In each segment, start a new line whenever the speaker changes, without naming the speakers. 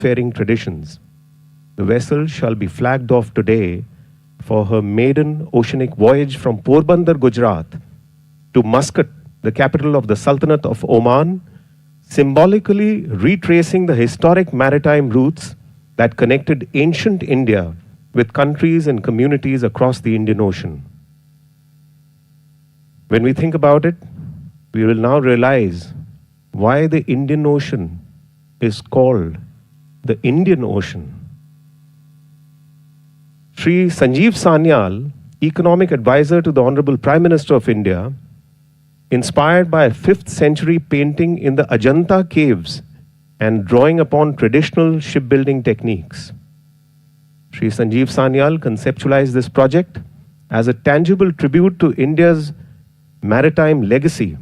seafaring traditions. The vessel shall be flagged off today for her maiden oceanic voyage from Porbandar, Gujarat to Muscat, the capital of the Sultanate of Oman, symbolically retracing the historic maritime routes that connected ancient India with countries and communities across the Indian Ocean. When we think about it, we will now realize why the Indian Ocean is called the Indian Ocean. Sri Sanjeev Sanyal, economic advisor to the Honorable Prime Minister of India, inspired by a 5th century painting in the Ajanta caves and drawing upon traditional shipbuilding techniques. Sri Sanjeev Sanyal conceptualized this project as a tangible tribute to India's maritime legacy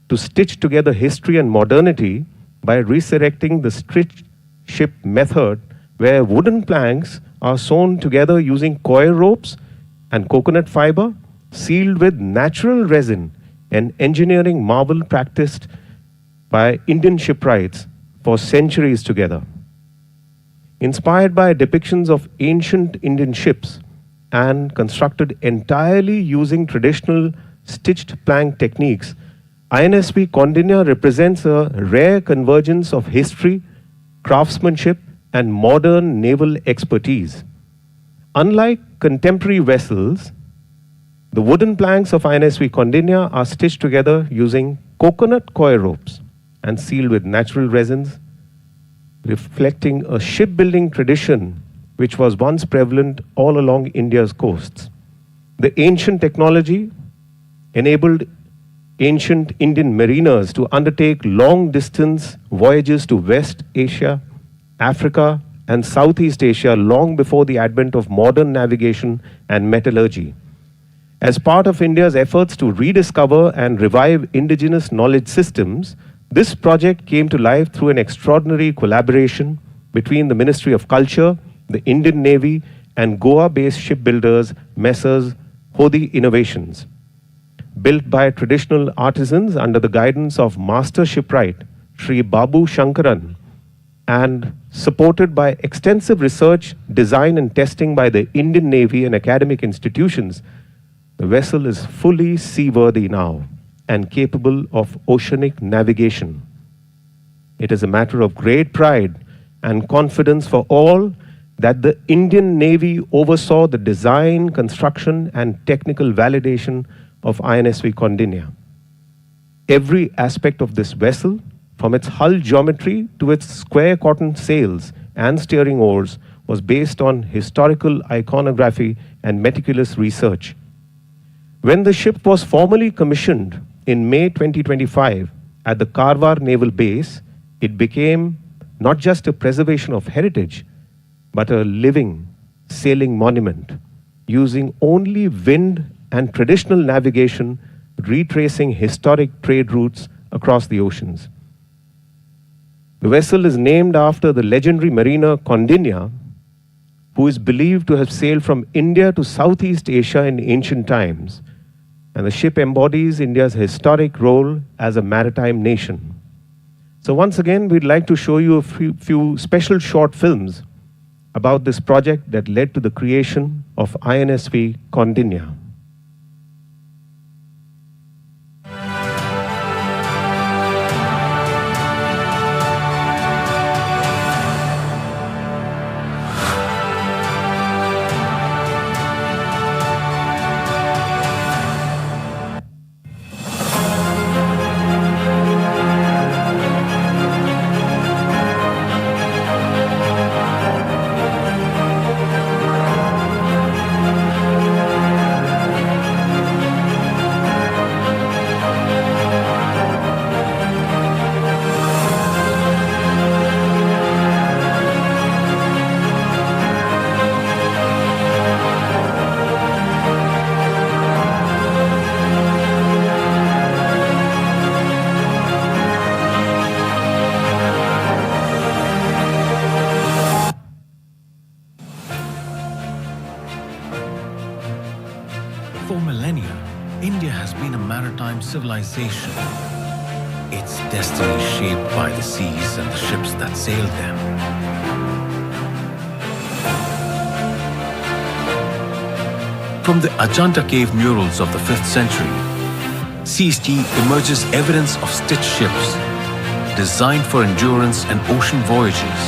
to stitch together history and modernity by resurrecting the stitched ship method, where wooden planks are sewn together using coir ropes and coconut fiber, sealed with natural resin, an engineering marvel practiced by Indian shipwrights for centuries together. Inspired by depictions of ancient Indian ships and constructed entirely using traditional stitched plank techniques, INSV Kaundinya represents a rare convergence of history, craftsmanship, and modern naval expertise. Unlike contemporary vessels, the wooden planks of INSV Kaundinya are stitched together using coconut coir ropes and sealed with natural resins, reflecting a shipbuilding tradition which was once prevalent all along India's coasts. The ancient technology enabled ancient Indian mariners to undertake long-distance voyages to West Asia, Africa, and Southeast Asia long before the advent of modern navigation and metallurgy. As part of India's efforts to rediscover and revive indigenous knowledge systems, this project came to life through an extraordinary collaboration between the Ministry of Culture, the Indian Navy, and Goa-based shipbuilders Messrs. Hodi Innovations. Built by traditional artisans under the guidance of Master Shipwright Sri Babu Shankaran, and supported by extensive research, design, and testing by the Indian Navy and academic institutions, the vessel is fully seaworthy now and capable of oceanic navigation. It is a matter of great pride and confidence for all that the Indian Navy oversaw the design, construction, and technical validation of INSV Kaundinya. Every aspect of this vessel, from its hull geometry to its square cotton sails and steering oars, was based on historical iconography and meticulous research. When the ship was formally commissioned in May 2025 at the Karwar Naval Base, it became not just a preservation of heritage, but a living, sailing monument, using only wind and traditional navigation, retracing historic trade routes across the oceans. The vessel is named after the legendary mariner Kaundinya, who is believed to have sailed from India to Southeast Asia in ancient times, and the ship embodies India's historic role as a maritime nation. So once again, we'd like to show you a few special short films about this project that led to the creation of INSV Kaundinya.
For millennia, India has been a maritime civilization, its destiny shaped by the seas and the ships that sailed them. From the Ajanta cave murals of the 5th century, CST emerges evidence of stitched ships designed for endurance and ocean voyages.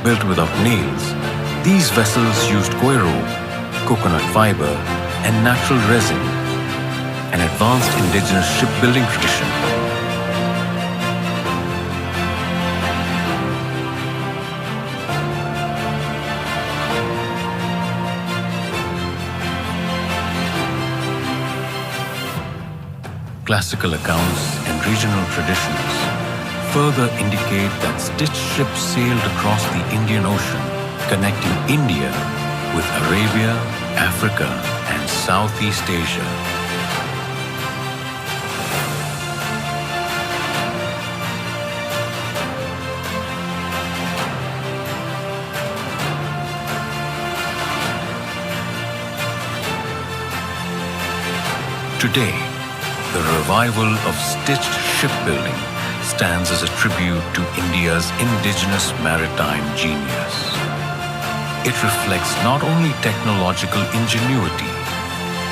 Built without nails, these vessels used koi rope, coconut fiber, and natural resin, an advanced indigenous shipbuilding tradition. Classical accounts and regional traditions further indicate that stitched ships sailed across the Indian Ocean, connecting India with Arabia, Africa, and Southeast Asia. Today, the revival of stitched shipbuilding stands as a tribute to India's indigenous maritime genius. It reflects not only technological ingenuity,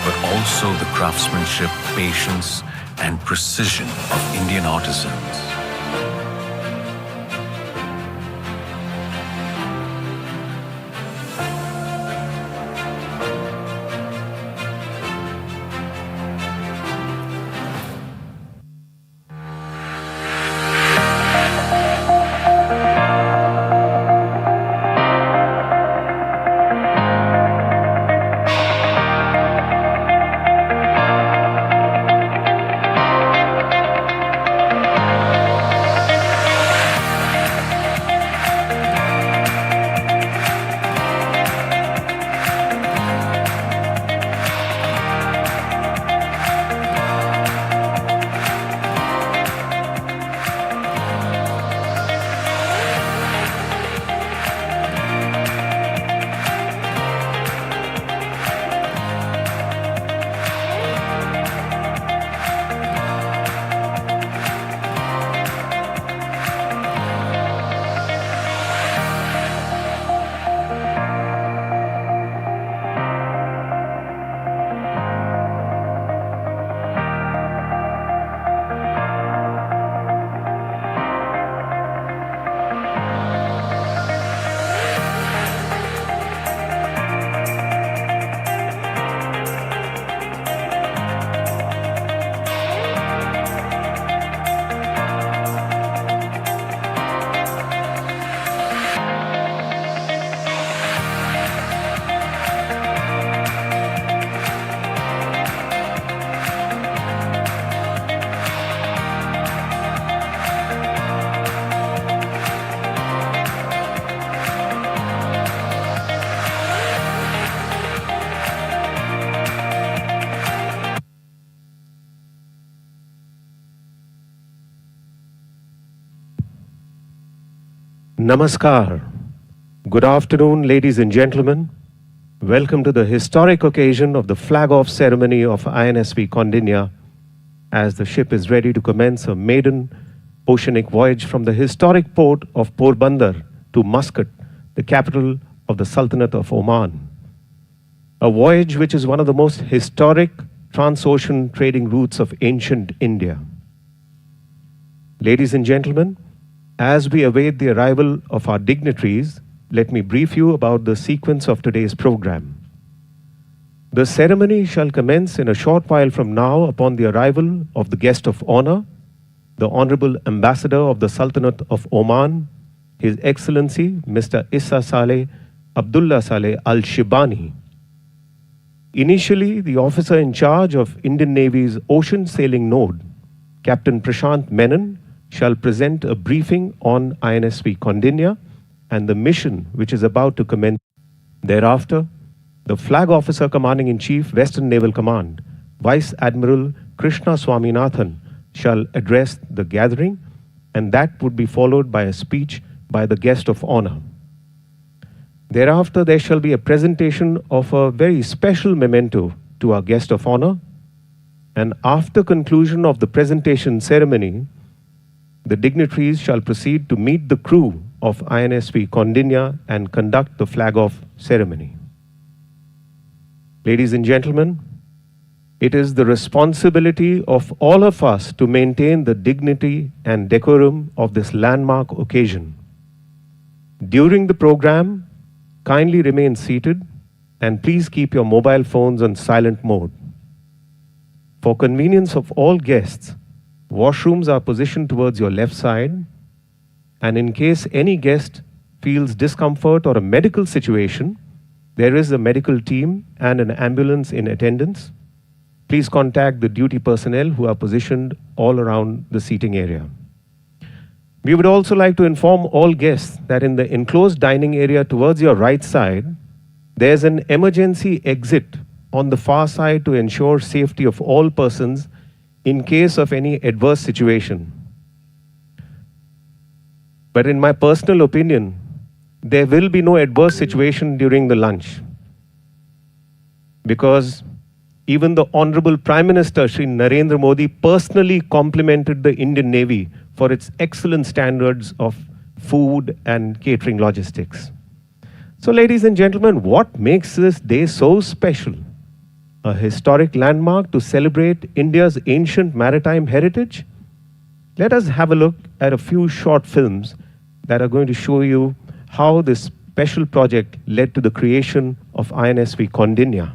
but also the craftsmanship, patience, and precision of Indian artisans.
Namaskar. Good afternoon, ladies and gentlemen. Welcome to the historic occasion of the flag-off ceremony of INSV Kaundinya as the ship is ready to commence a maiden oceanic voyage from the historic port of Porbandar to Muscat, the capital of the Sultanate of Oman. A voyage which is one of the most historic trans-ocean trading routes of ancient India. Ladies and gentlemen, as we await the arrival of our dignitaries, let me brief you about the sequence of today's program. The ceremony shall commence in a short while from now upon the arrival of the guest of honor, the Honorable Ambassador of the Sultanate of Oman, His Excellency Mr. Issa Saleh Abdullah Saleh Al-Shibani. Initially, the officer in charge of Indian Navy's Ocean Sailing Node, Captain Prashant Menon, shall present a briefing on INSV Kaundinya and the mission which is about to commence. Thereafter, the Flag Officer Commanding-in-Chief, Western Naval Command, Vice Admiral Krishna Swaminathan, shall address the gathering, and that would be followed by a speech by the guest of honor. Thereafter, there shall be a presentation of a very special memento to our guest of honor, and after conclusion of the presentation ceremony, the dignitaries shall proceed to meet the crew of INSV Kaundinya and conduct the flag-off ceremony. Ladies and gentlemen, it is the responsibility of all of us to maintain the dignity and decorum of this landmark occasion. During the program, kindly remain seated and please keep your mobile phones on silent mode. For convenience of all guests, washrooms are positioned towards your left side, and in case any guest feels discomfort or a medical situation, there is a medical team and an ambulance in attendance. Please contact the duty personnel who are positioned all around the seating area. We would also like to inform all guests that in the enclosed dining area towards your right side, there's an emergency exit on the far side to ensure safety of all persons in case of any adverse situation. But in my personal opinion, there will be no adverse situation during the lunch, because even the Honorable Prime Minister Shri Narendra Modi personally complimented the Indian Navy for its excellent standards of food and catering logistics. So ladies and gentlemen, what makes this day so special? A historic landmark to celebrate India's ancient maritime heritage? Let us have a look at a few short films that are going to show you how this special project led to the creation of INSV Kaundinya.